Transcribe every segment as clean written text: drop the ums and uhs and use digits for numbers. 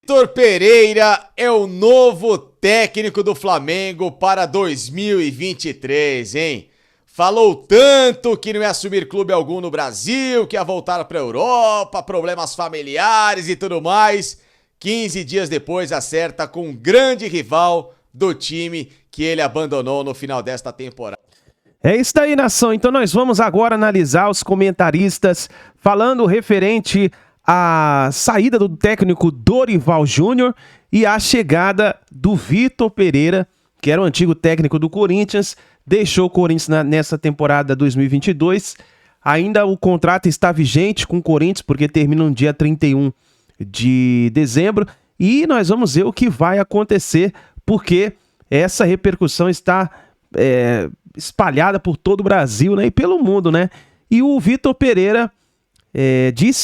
Vitor Pereira é o novo técnico do Flamengo para 2023, hein? Falou tanto que não ia assumir clube algum no Brasil, que ia voltar para a Europa, problemas familiares e tudo mais. 15 dias depois acerta com um grande rival do time que ele abandonou no final desta temporada. É isso daí, nação. Então nós vamos agora analisar os comentaristas falando referente à saída do técnico Dorival Júnior e a chegada do Vitor Pereira, que era o antigo técnico do Corinthians, deixou o Corinthians nessa temporada 2022. Ainda o contrato está vigente com o Corinthians, porque termina no dia 31 de dezembro. E nós vamos ver o que vai acontecer, porque essa repercussão está espalhada por todo o Brasil, né, e pelo mundo, né? E o Vitor Pereira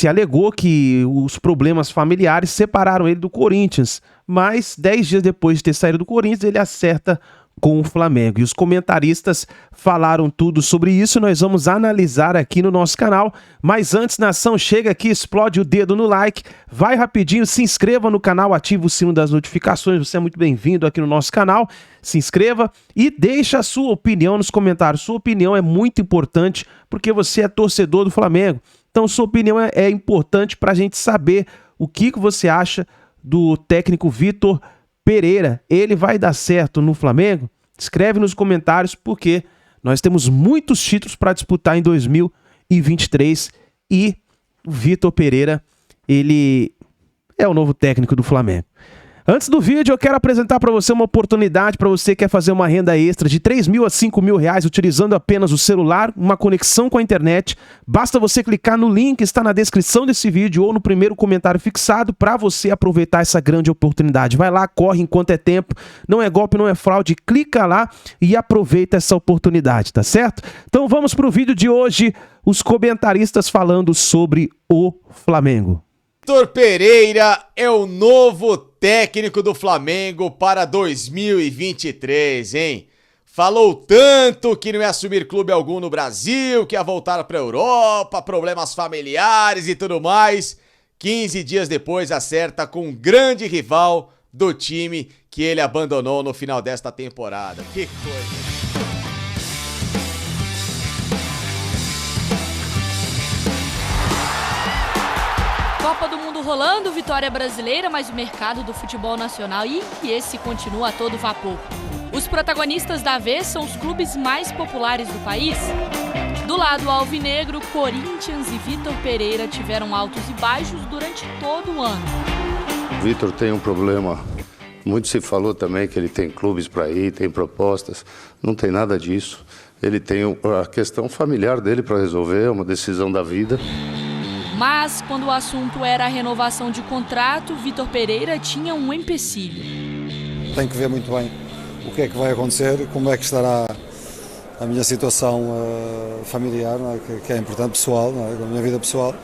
alegou que os problemas familiares separaram ele do Corinthians, mas 10 dias depois de ter saído do Corinthians, ele acerta com o Flamengo. E os comentaristas falaram tudo sobre isso, nós vamos analisar aqui no nosso canal. Mas antes, nação, chega aqui, explode o dedo no like, vai rapidinho, se inscreva no canal, ativa o sino das notificações, você é muito bem-vindo aqui no nosso canal, se inscreva e deixa a sua opinião nos comentários. Sua opinião é muito importante, porque você é torcedor do Flamengo, então sua opinião é importante para a gente saber o que você acha do técnico Vitor Pereira. Ele vai dar certo no Flamengo? Escreve nos comentários, porque nós temos muitos títulos para disputar em 2023 e o Vitor Pereira, ele é o novo técnico do Flamengo. Antes do vídeo, eu quero apresentar para você uma oportunidade para você que quer fazer uma renda extra de R$3.000 a R$5.000 utilizando apenas o celular, uma conexão com a internet. Basta você clicar no link que está na descrição desse vídeo ou no primeiro comentário fixado para você aproveitar essa grande oportunidade. Vai lá, corre enquanto é tempo, não é golpe, não é fraude, clica lá e aproveita essa oportunidade, tá certo? Então vamos para o vídeo de hoje, os comentaristas falando sobre o Flamengo. Vitor Pereira é o novo técnico do Flamengo para 2023, hein? Falou tanto que não ia assumir clube algum no Brasil, que ia voltar para a Europa, problemas familiares e tudo mais. 15 dias depois acerta com um grande rival do time que ele abandonou no final desta temporada. Que coisa! Copa do Mundo rolando, vitória brasileira, mas o mercado do futebol nacional e esse continua a todo vapor. Os protagonistas da vez são os clubes mais populares do país. Do lado alvinegro, Corinthians e Vitor Pereira tiveram altos e baixos durante todo o ano. O Vitor tem um problema, muito se falou também que ele tem clubes para ir, tem propostas, não tem nada disso. Ele tem a questão familiar dele para resolver, é uma decisão da vida. Mas, quando o assunto era a renovação de contrato, Vitor Pereira tinha um empecilho. Tenho que ver muito bem o que é que vai acontecer, como é que estará a minha situação familiar, não é? Que é importante, pessoal, não é? A minha vida pessoal.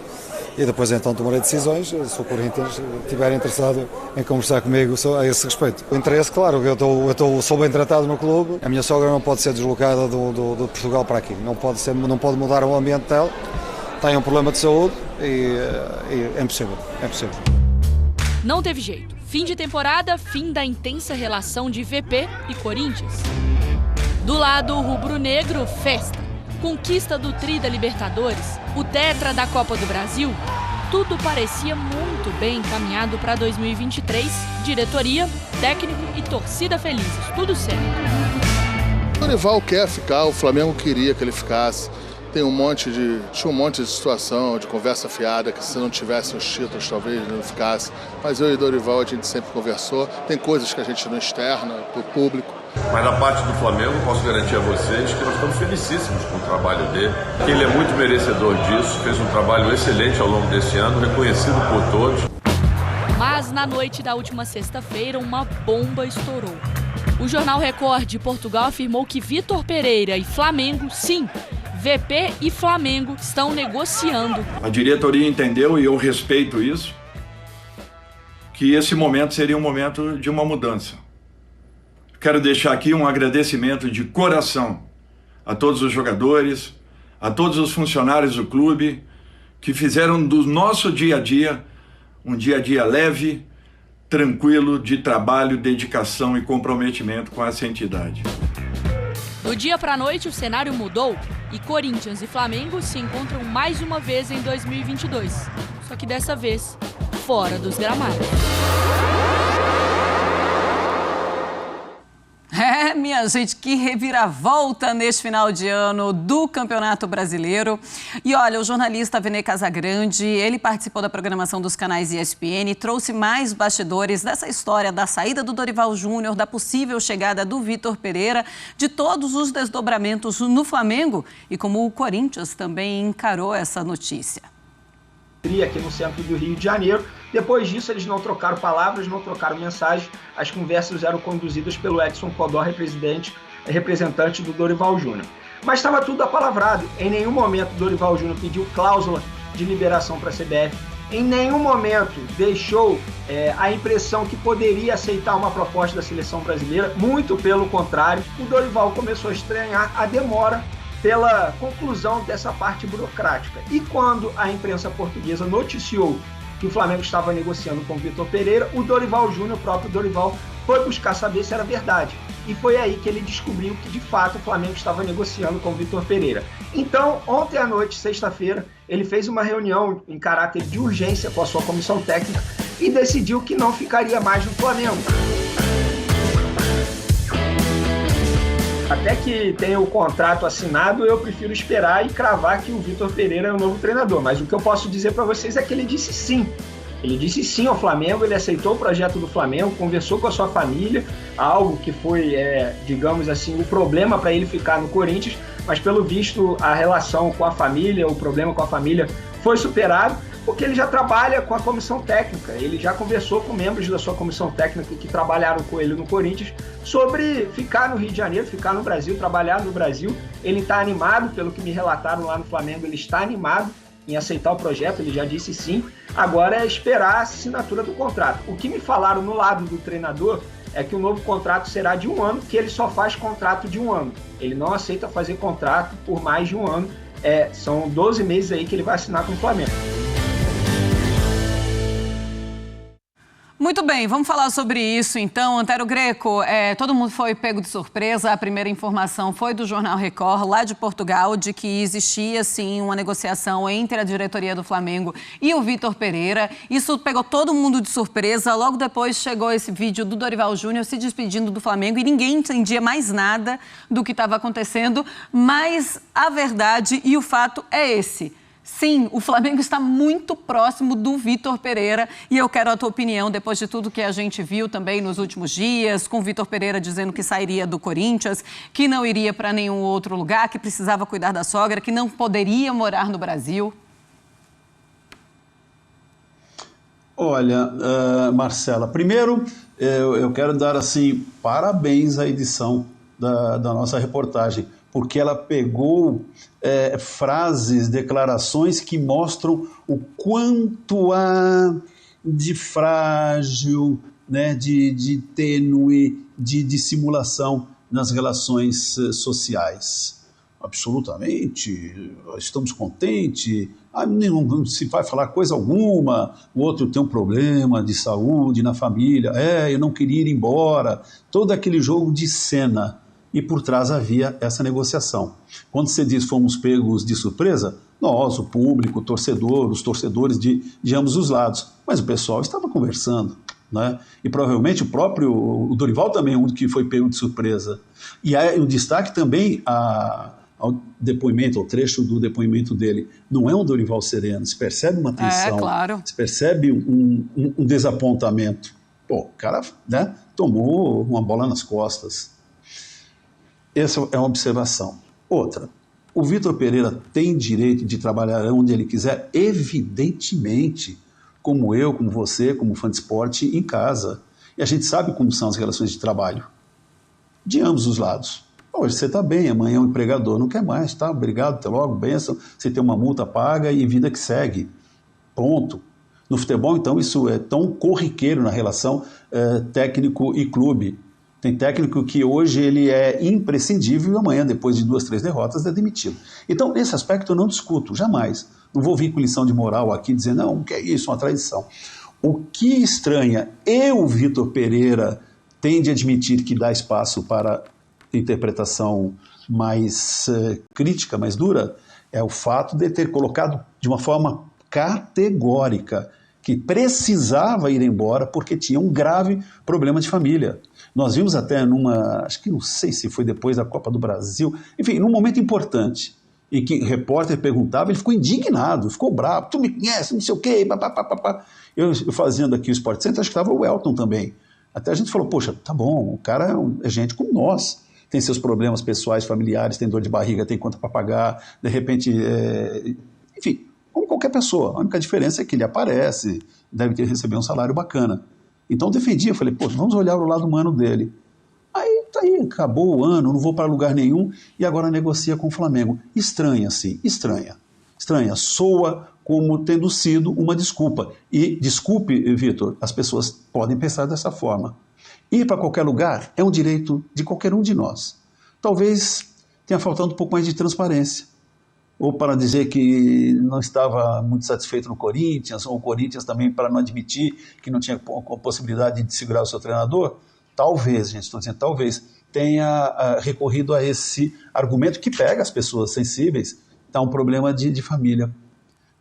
E depois então tomarei decisões, se o Corinthians estiver interessado em conversar comigo a esse respeito. O interesse, claro, eu sou bem tratado no clube, a minha sogra não pode ser deslocada de Portugal para aqui, não pode mudar o ambiente dela. Tem um problema de saúde e é impossível, é impossível. Não teve jeito. Fim de temporada, fim da intensa relação de VP e Corinthians. Do lado rubro-negro, festa. Conquista do Tri da Libertadores, o tetra da Copa do Brasil. Tudo parecia muito bem encaminhado para 2023. Diretoria, técnico e torcida felizes. Tudo certo. O Dorival quer ficar, o Flamengo queria que ele ficasse. Tinha um monte de situação, de conversa fiada, que se não tivesse os títulos talvez ele não ficasse. Mas eu e Dorival a gente sempre conversou. Tem coisas que a gente não externa para o público. Mas na parte do Flamengo, posso garantir a vocês que nós estamos felicíssimos com o trabalho dele. Que ele é muito merecedor disso, fez um trabalho excelente ao longo desse ano, reconhecido por todos. Mas na noite da última sexta-feira, uma bomba estourou. O jornal Record de Portugal afirmou que Vitor Pereira e Flamengo, sim, VP e Flamengo estão negociando. A diretoria entendeu, e eu respeito isso, que esse momento seria um momento de uma mudança. Quero deixar aqui um agradecimento de coração a todos os jogadores, a todos os funcionários do clube, que fizeram do nosso dia a dia um dia a dia leve, tranquilo de trabalho, dedicação e comprometimento com essa entidade. Do dia para a noite, o cenário mudou e Corinthians e Flamengo se encontram mais uma vez em 2022. Só que dessa vez, fora dos gramados. Minha gente, que reviravolta neste final de ano do Campeonato Brasileiro. E olha, o jornalista Vene Casagrande, ele participou da programação dos canais ESPN e trouxe mais bastidores dessa história da saída do Dorival Júnior, da possível chegada do Vitor Pereira, de todos os desdobramentos no Flamengo e como o Corinthians também encarou essa notícia. Aqui no centro do Rio de Janeiro. Depois disso, eles não trocaram palavras, não trocaram mensagens. As conversas eram conduzidas pelo Edson Codó, representante do Dorival Júnior. Mas estava tudo apalavrado. Em nenhum momento o Dorival Júnior pediu cláusula de liberação para a CBF. Em nenhum momento deixou a impressão que poderia aceitar uma proposta da seleção brasileira. Muito pelo contrário, o Dorival começou a estranhar a demora pela conclusão dessa parte burocrática. E quando a imprensa portuguesa noticiou que o Flamengo estava negociando com o Vitor Pereira, o Dorival Júnior, o próprio Dorival, foi buscar saber se era verdade. E foi aí que ele descobriu que, de fato, o Flamengo estava negociando com o Vitor Pereira. Então, ontem à noite, sexta-feira, ele fez uma reunião em caráter de urgência com a sua comissão técnica e decidiu que não ficaria mais no Flamengo. Até que tenha o contrato assinado, eu prefiro esperar e cravar que o Vitor Pereira é o novo treinador. Mas o que eu posso dizer para vocês é que ele disse sim. Ele disse sim ao Flamengo, ele aceitou o projeto do Flamengo, conversou com a sua família, algo que foi, digamos assim, o problema para ele ficar no Corinthians, mas pelo visto a relação com a família, o problema com a família foi superado, porque ele já trabalha com a comissão técnica, ele já conversou com membros da sua comissão técnica que trabalharam com ele no Corinthians sobre ficar no Rio de Janeiro, ficar no Brasil, trabalhar no Brasil. Ele está animado, pelo que me relataram lá no Flamengo, ele está animado em aceitar o projeto, ele já disse sim. Agora é esperar a assinatura do contrato. O que me falaram no lado do treinador é que o novo contrato será de 1 ano, que ele só faz contrato de 1 ano. Ele não aceita fazer contrato por mais de 1 ano. São 12 meses aí que ele vai assinar com o Flamengo. Muito bem, vamos falar sobre isso então. Antero Greco, todo mundo foi pego de surpresa. A primeira informação foi do Jornal Record, lá de Portugal, de que existia sim uma negociação entre a diretoria do Flamengo e o Vitor Pereira. Isso pegou todo mundo de surpresa. Logo depois chegou esse vídeo do Dorival Júnior se despedindo do Flamengo e ninguém entendia mais nada do que estava acontecendo. Mas a verdade e o fato é esse. Sim, o Flamengo está muito próximo do Vitor Pereira e eu quero a tua opinião depois de tudo que a gente viu também nos últimos dias, com o Vitor Pereira dizendo que sairia do Corinthians, que não iria para nenhum outro lugar, que precisava cuidar da sogra, que não poderia morar no Brasil. Olha, Marcela, primeiro eu quero dar assim parabéns à edição da nossa reportagem, porque ela pegou frases, declarações que mostram o quanto há de frágil, né, de tênue, de dissimulação nas relações sociais. Absolutamente, estamos contentes, não se vai falar coisa alguma, o outro tem um problema de saúde na família, eu não queria ir embora, todo aquele jogo de cena. E por trás havia essa negociação. Quando você diz fomos pegos de surpresa, nós, o público, o torcedor, os torcedores de ambos os lados. Mas o pessoal estava conversando, né? E provavelmente o Dorival também é um que foi pego de surpresa. E há um destaque também ao depoimento, ao trecho do depoimento dele. Não é um Dorival sereno, se percebe uma tensão, claro. Se percebe um desapontamento. Pô, o cara, né, tomou uma bola nas costas. Essa é uma observação. Outra, o Vitor Pereira tem direito de trabalhar onde ele quiser, evidentemente, como eu, como você, como fã de esporte, em casa. E a gente sabe como são as relações de trabalho, de ambos os lados. Hoje você está bem, amanhã o empregador não quer mais, tá? Obrigado, até logo, benção, você tem uma multa paga e vida que segue. Ponto. No futebol, então, isso é tão corriqueiro na relação técnico e clube. Tem técnico que hoje ele é imprescindível e amanhã, depois de 2, 3 derrotas, é demitido. Então, nesse aspecto eu não discuto, jamais. Não vou vir com lição de moral aqui, dizer, não, o que é isso, uma traição. O que estranha, o Vitor Pereira tende a admitir que dá espaço para interpretação mais crítica, mais dura, é o fato de ter colocado de uma forma categórica que precisava ir embora porque tinha um grave problema de família. Nós vimos até acho que não sei se foi depois da Copa do Brasil, enfim, num momento importante, em que o repórter perguntava, ele ficou indignado, ficou bravo, tu me conhece, não sei o quê, papapá. Eu fazendo aqui o Sport Center, acho que estava o Elton também. Até a gente falou, poxa, tá bom, o cara é gente como nós, tem seus problemas pessoais, familiares, tem dor de barriga, tem conta para pagar, de repente, enfim, como qualquer pessoa. A única diferença é que ele aparece, deve receber um salário bacana. Então eu defendi, eu falei, pô, vamos olhar o lado humano dele. Aí, tá aí, acabou o ano, não vou para lugar nenhum, e agora negocia com o Flamengo. Estranha, sim, estranha. Estranha, soa como tendo sido uma desculpa. E, desculpe, Vitor, as pessoas podem pensar dessa forma. Ir para qualquer lugar é um direito de qualquer um de nós. Talvez tenha faltado um pouco mais de transparência. Ou para dizer que não estava muito satisfeito no Corinthians, ou o Corinthians também para não admitir que não tinha possibilidade de segurar o seu treinador. Talvez, gente, estou dizendo talvez, tenha recorrido a esse argumento que pega as pessoas sensíveis, está um problema de família.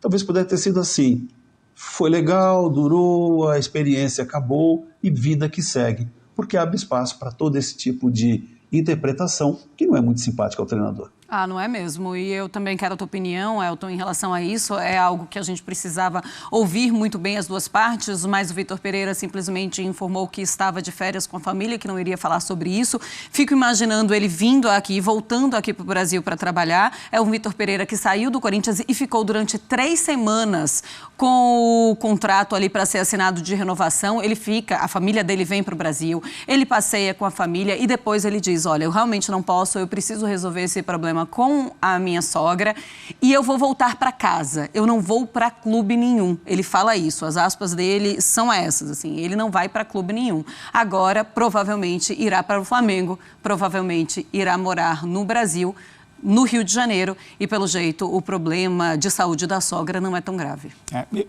Talvez pudesse ter sido assim. Foi legal, durou, a experiência acabou e vida que segue. Porque abre espaço para todo esse tipo de interpretação que não é muito simpática ao treinador. Ah, não é mesmo? E eu também quero a tua opinião, Elton, em relação a isso. É algo que a gente precisava ouvir muito bem as duas partes, mas o Vitor Pereira simplesmente informou que estava de férias com a família, que não iria falar sobre isso. Fico imaginando ele vindo aqui, voltando aqui para o Brasil para trabalhar. É o Vitor Pereira que saiu do Corinthians e ficou durante 3 semanas com o contrato ali para ser assinado de renovação. Ele fica, a família dele vem para o Brasil, ele passeia com a família e depois ele diz, olha, eu realmente não posso, eu preciso resolver esse problema com a minha sogra e eu vou voltar para casa, eu não vou para clube nenhum. Ele fala isso, as aspas dele são essas, assim, ele não vai para clube nenhum. Agora, provavelmente, irá para o Flamengo, provavelmente irá morar no Brasil, no Rio de Janeiro, e pelo jeito o problema de saúde da sogra não é tão grave.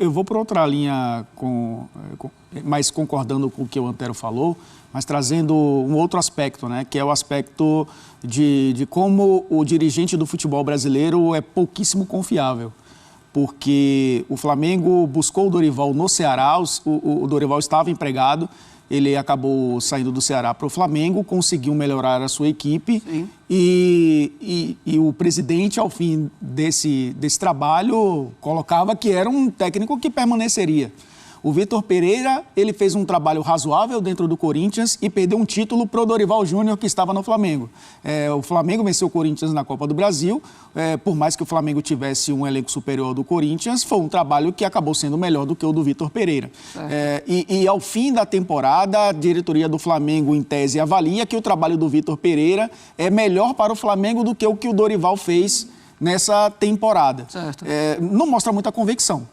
Eu vou por outra linha, mas concordando com o que o Antero falou, mas trazendo um outro aspecto, né, que é o aspecto de como o dirigente do futebol brasileiro é pouquíssimo confiável. Porque o Flamengo buscou o Dorival no Ceará, o Dorival estava empregado, ele acabou saindo do Ceará para o Flamengo, conseguiu melhorar a sua equipe e o presidente, ao fim desse trabalho, colocava que era um técnico que permaneceria. O Vitor Pereira, ele fez um trabalho razoável dentro do Corinthians e perdeu um título para o Dorival Júnior, que estava no Flamengo. O Flamengo venceu o Corinthians na Copa do Brasil, por mais que o Flamengo tivesse um elenco superior ao do Corinthians, foi um trabalho que acabou sendo melhor do que o do Vitor Pereira. E ao fim da temporada, a diretoria do Flamengo, em tese, avalia que o trabalho do Vitor Pereira é melhor para o Flamengo do que o Dorival fez nessa temporada. Não mostra muita convicção.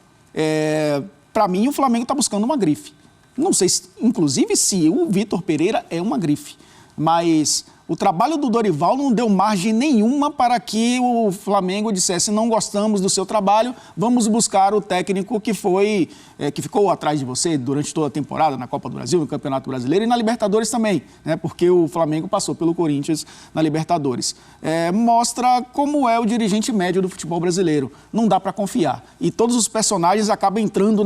Para mim, o Flamengo está buscando uma grife. Não sei, inclusive, se o Vitor Pereira é uma grife. Mas o trabalho do Dorival não deu margem nenhuma para que o Flamengo dissesse não gostamos do seu trabalho, vamos buscar o técnico que ficou atrás de você durante toda a temporada, na Copa do Brasil, no Campeonato Brasileiro e na Libertadores também, né? Porque o Flamengo passou pelo Corinthians na Libertadores. Mostra como é o dirigente médio do futebol brasileiro. Não dá para confiar. E todos os personagens acabam entrando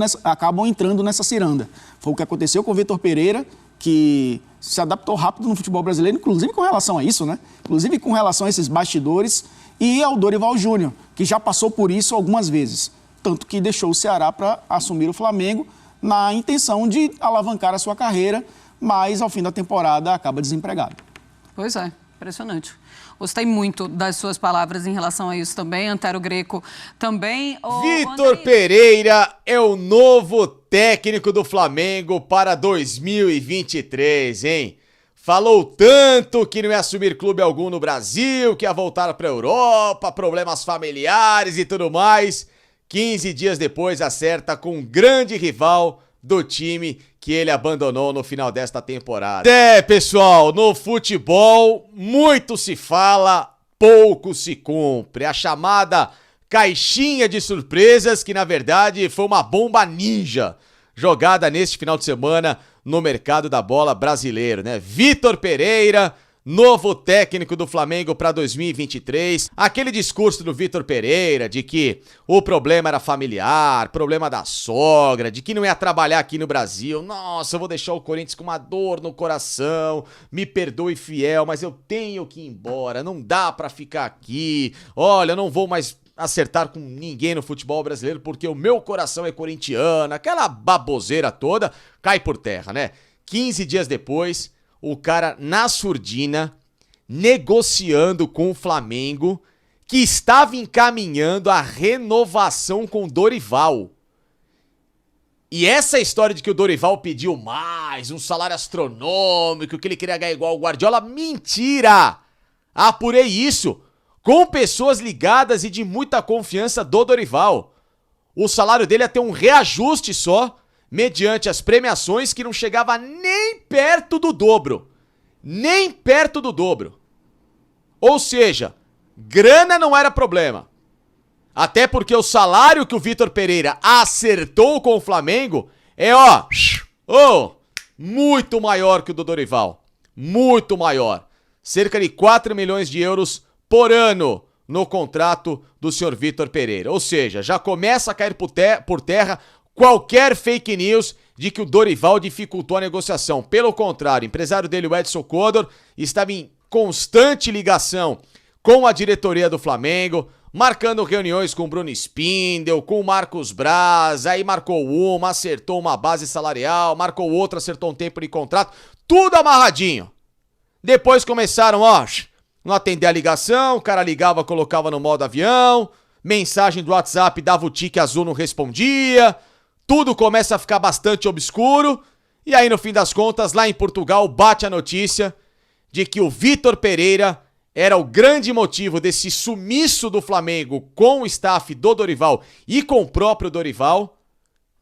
nessa ciranda. Foi o que aconteceu com o Vitor Pereira, que se adaptou rápido no futebol brasileiro, inclusive com relação a isso, né? Inclusive com relação a esses bastidores, e ao Dorival Júnior, que já passou por isso algumas vezes. Tanto que deixou o Ceará para assumir o Flamengo na intenção de alavancar a sua carreira, mas ao fim da temporada acaba desempregado. Pois é, impressionante. Gostei muito das suas palavras em relação a isso também. Antero Greco também. Vitor Pereira é o novo técnico do Flamengo para 2023, hein? Falou tanto que não ia assumir clube algum no Brasil, que ia voltar para a Europa, problemas familiares e tudo mais. 15 dias depois acerta com um grande rival do time que ele abandonou no final desta temporada. Pessoal, no futebol muito se fala, pouco se cumpre. A chamada caixinha de surpresas, que na verdade foi uma bomba ninja jogada neste final de semana no mercado da bola brasileiro, né? Vitor Pereira, novo técnico do Flamengo para 2023. Aquele discurso do Vitor Pereira de que o problema era familiar, problema da sogra, de que não ia trabalhar aqui no Brasil. Nossa, eu vou deixar o Corinthians com uma dor no coração. Me perdoe, fiel, mas eu tenho que ir embora. Não dá para ficar aqui. Olha, eu não vou mais acertar com ninguém no futebol brasileiro porque o meu coração é corintiano. Aquela baboseira toda cai por terra, né? 15 dias depois, o cara na surdina, negociando com o Flamengo, que estava encaminhando a renovação com o Dorival. E essa história de que o Dorival pediu mais, um salário astronômico, que ele queria ganhar igual o Guardiola, mentira! Apurei isso com pessoas ligadas e de muita confiança do Dorival. O salário dele ia ter um reajuste só, mediante as premiações que não chegava nem perto do dobro. Nem perto do dobro. Ou seja, grana não era problema. Até porque o salário que o Vitor Pereira acertou com o Flamengo é, muito maior que o do Dorival. Muito maior. Cerca de 4 milhões de euros por ano no contrato do senhor Vitor Pereira. Ou seja, já começa a cair por terra qualquer fake news de que o Dorival dificultou a negociação. Pelo contrário, o empresário dele, o Edson Codor, estava em constante ligação com a diretoria do Flamengo, marcando reuniões com o Bruno Spindel, com o Marcos Braz, aí marcou uma, acertou uma base salarial, marcou outra, acertou um tempo de contrato, tudo amarradinho. Depois começaram, não atender a ligação, o cara ligava, colocava no modo avião, mensagem do WhatsApp dava o tique azul, não respondia. Tudo começa a ficar bastante obscuro, e aí no fim das contas, lá em Portugal, bate a notícia de que o Vitor Pereira era o grande motivo desse sumiço do Flamengo com o staff do Dorival e com o próprio Dorival,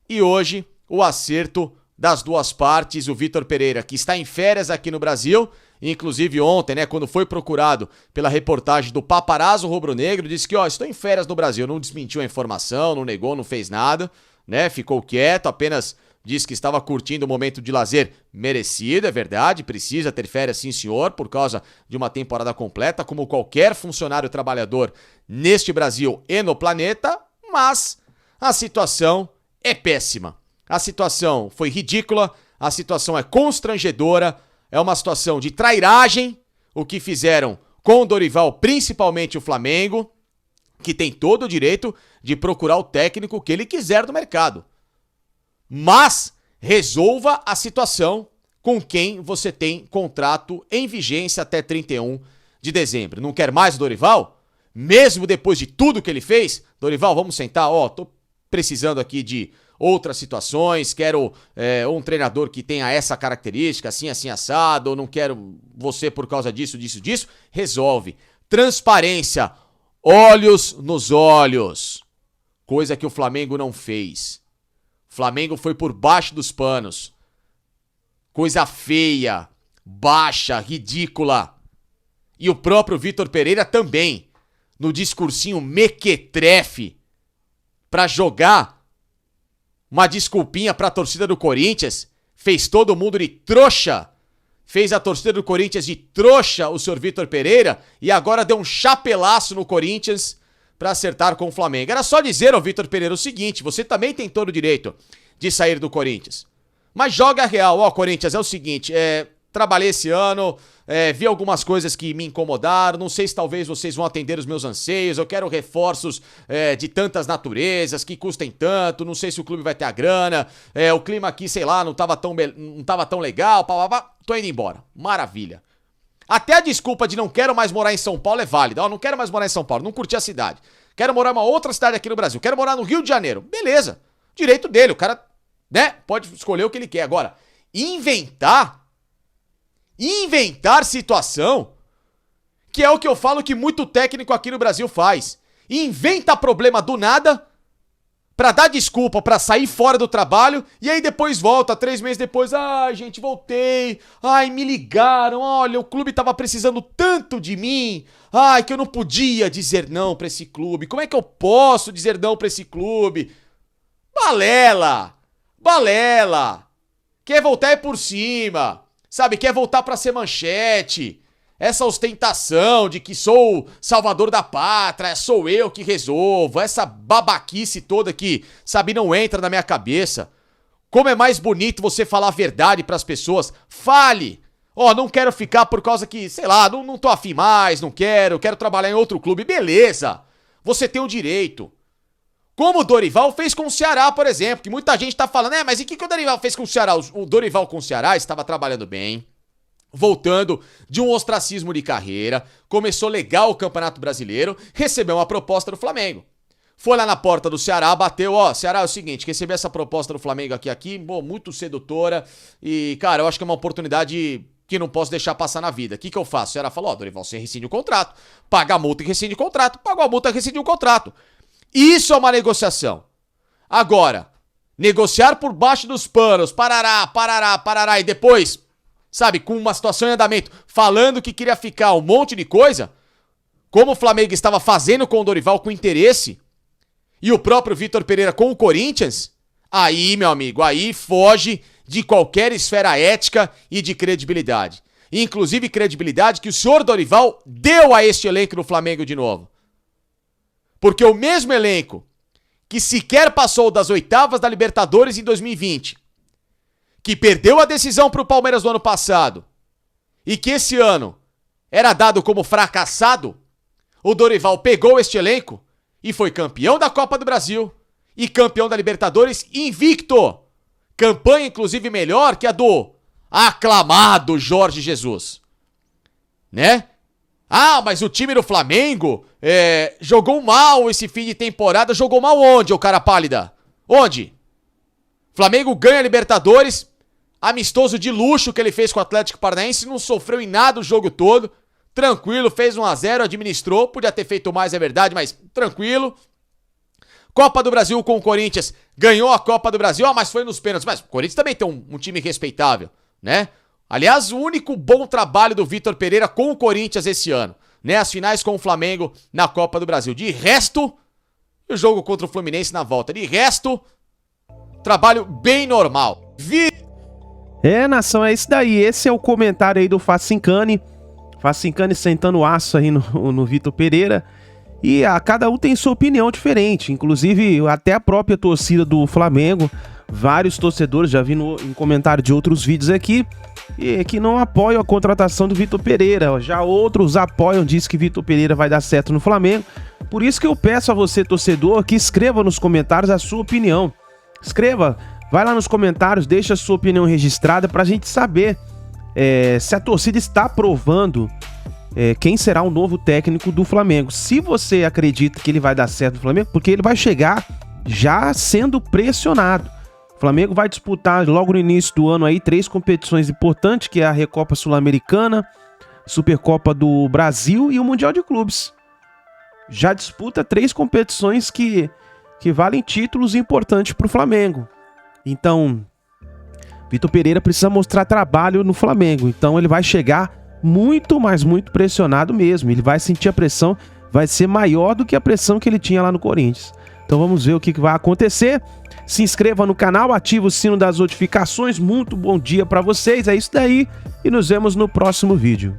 e hoje o acerto das duas partes, o Vitor Pereira, que está em férias aqui no Brasil, inclusive ontem, né, quando foi procurado pela reportagem do Paparazzo Rubro-Negro, disse que, estou em férias no Brasil, não desmentiu a informação, não negou, não fez nada, né, ficou quieto, apenas disse que estava curtindo o momento de lazer merecido, é verdade, precisa ter férias sim senhor, por causa de uma temporada completa, como qualquer funcionário trabalhador neste Brasil e no planeta, mas a situação é péssima. A situação foi ridícula, a situação é constrangedora, é uma situação de trairagem, o que fizeram com o Dorival, principalmente o Flamengo, que tem todo o direito de procurar o técnico que ele quiser do mercado. Mas resolva a situação com quem você tem contrato em vigência até 31 de dezembro. Não quer mais o Dorival? Mesmo depois de tudo que ele fez? Dorival, vamos sentar, tô precisando aqui de outras situações, quero um treinador que tenha essa característica, assim, assado, ou não quero você por causa disso. Resolve. Transparência, olhos nos olhos, coisa que o Flamengo não fez. O Flamengo foi por baixo dos panos, coisa feia, baixa, ridícula. E o próprio Vitor Pereira também, no discursinho mequetrefe, pra jogar uma desculpinha pra torcida do Corinthians, fez todo mundo de trouxa, fez a torcida do Corinthians de trouxa, o senhor Vitor Pereira, e agora deu um chapelaço no Corinthians pra acertar com o Flamengo. Era só dizer ao Vitor Pereira o seguinte, você também tem todo o direito de sair do Corinthians, mas joga real. Corinthians, é o seguinte, trabalhei esse ano, vi algumas coisas que me incomodaram, não sei se talvez vocês vão atender os meus anseios, eu quero reforços de tantas naturezas, que custem tanto, não sei se o clube vai ter a grana, o clima aqui, sei lá, não tava tão legal, tô indo embora. Maravilha. Até a desculpa de não quero mais morar em São Paulo é válida. Não quero mais morar em São Paulo, não curti a cidade. Quero morar em uma outra cidade aqui no Brasil, quero morar no Rio de Janeiro. Beleza, direito dele, o cara, né, pode escolher o que ele quer. Agora, inventar situação, que é o que eu falo que muito técnico aqui no Brasil faz. Inventa problema do nada pra dar desculpa, pra sair fora do trabalho, e aí depois volta, 3 meses depois, gente, voltei, me ligaram, olha, o clube tava precisando tanto de mim, que eu não podia dizer não pra esse clube, como é que eu posso dizer não pra esse clube? Balela! Balela. Quer voltar é por cima. Sabe, quer voltar pra ser manchete. Essa ostentação de que sou salvador da pátria, sou eu que resolvo. Essa babaquice toda que, sabe, não entra na minha cabeça. Como é mais bonito você falar a verdade pras pessoas. Fale. Não quero ficar por causa que, sei lá, não tô afim mais, não quero trabalhar em outro clube. Beleza. Você tem o direito. Como o Dorival fez com o Ceará, por exemplo, que muita gente tá falando, mas e o que o Dorival fez com o Ceará? O Dorival com o Ceará estava trabalhando bem, voltando de um ostracismo de carreira, começou legal o Campeonato Brasileiro, recebeu uma proposta do Flamengo. Foi lá na porta do Ceará, bateu, Ceará, é o seguinte, recebi essa proposta do Flamengo aqui, muito sedutora, e, cara, eu acho que é uma oportunidade que não posso deixar passar na vida. O que eu faço? O Ceará falou, Dorival, você rescinde o contrato, paga a multa e rescinde o contrato, pagou a multa e rescinde o contrato. Isso é uma negociação. Agora, negociar por baixo dos panos, parará, e depois, sabe, com uma situação em andamento, falando que queria ficar um monte de coisa, como o Flamengo estava fazendo com o Dorival com interesse, e o próprio Vitor Pereira com o Corinthians, aí, meu amigo, aí foge de qualquer esfera ética e de credibilidade. Inclusive credibilidade que o senhor Dorival deu a este elenco do Flamengo de novo. Porque o mesmo elenco que sequer passou das oitavas da Libertadores em 2020, que perdeu a decisão para o Palmeiras no ano passado e que esse ano era dado como fracassado, o Dorival pegou este elenco e foi campeão da Copa do Brasil e campeão da Libertadores invicto. Campanha, inclusive, melhor que a do aclamado Jorge Jesus. Né? Mas o time do Flamengo jogou mal esse fim de temporada. Jogou mal onde, ô cara pálida? Onde? Flamengo ganha a Libertadores, amistoso de luxo que ele fez com o Atlético Paranaense, não sofreu em nada o jogo todo, tranquilo, fez 1-0, administrou, podia ter feito mais, é verdade, mas tranquilo. Copa do Brasil com o Corinthians, ganhou a Copa do Brasil, mas foi nos pênaltis, mas o Corinthians também tem um time respeitável, né? Aliás, o único bom trabalho do Vitor Pereira com o Corinthians esse ano, né? As finais com o Flamengo na Copa do Brasil. De resto, o jogo contra o Fluminense na volta. De resto, trabalho bem normal. Nação, é isso daí. Esse é o comentário aí do Facincani. Facincani sentando aço aí no Vitor Pereira. E cada um tem sua opinião diferente. Inclusive, até a própria torcida do Flamengo, vários torcedores, já vi em comentário de outros vídeos aqui, que não apoiam a contratação do Vitor Pereira. Já outros apoiam, diz que Vitor Pereira vai dar certo no Flamengo. Por isso que eu peço a você, torcedor, que escreva nos comentários a sua opinião. Escreva, vai lá nos comentários, deixa a sua opinião registrada pra gente saber se a torcida está aprovando quem será o novo técnico do Flamengo. Se você acredita que ele vai dar certo no Flamengo, porque ele vai chegar já sendo pressionado. O Flamengo vai disputar logo no início do ano aí 3 competições importantes, que é a Recopa Sul-Americana, Supercopa do Brasil e o Mundial de Clubes. Já disputa 3 competições que valem títulos importantes para o Flamengo. Então, Vitor Pereira precisa mostrar trabalho no Flamengo. Então ele vai chegar muito, mas muito pressionado mesmo. Ele vai sentir a pressão, vai ser maior do que a pressão que ele tinha lá no Corinthians. Então vamos ver o que vai acontecer. Se inscreva no canal, ative o sino das notificações. Muito bom dia para vocês, é isso daí. E nos vemos no próximo vídeo.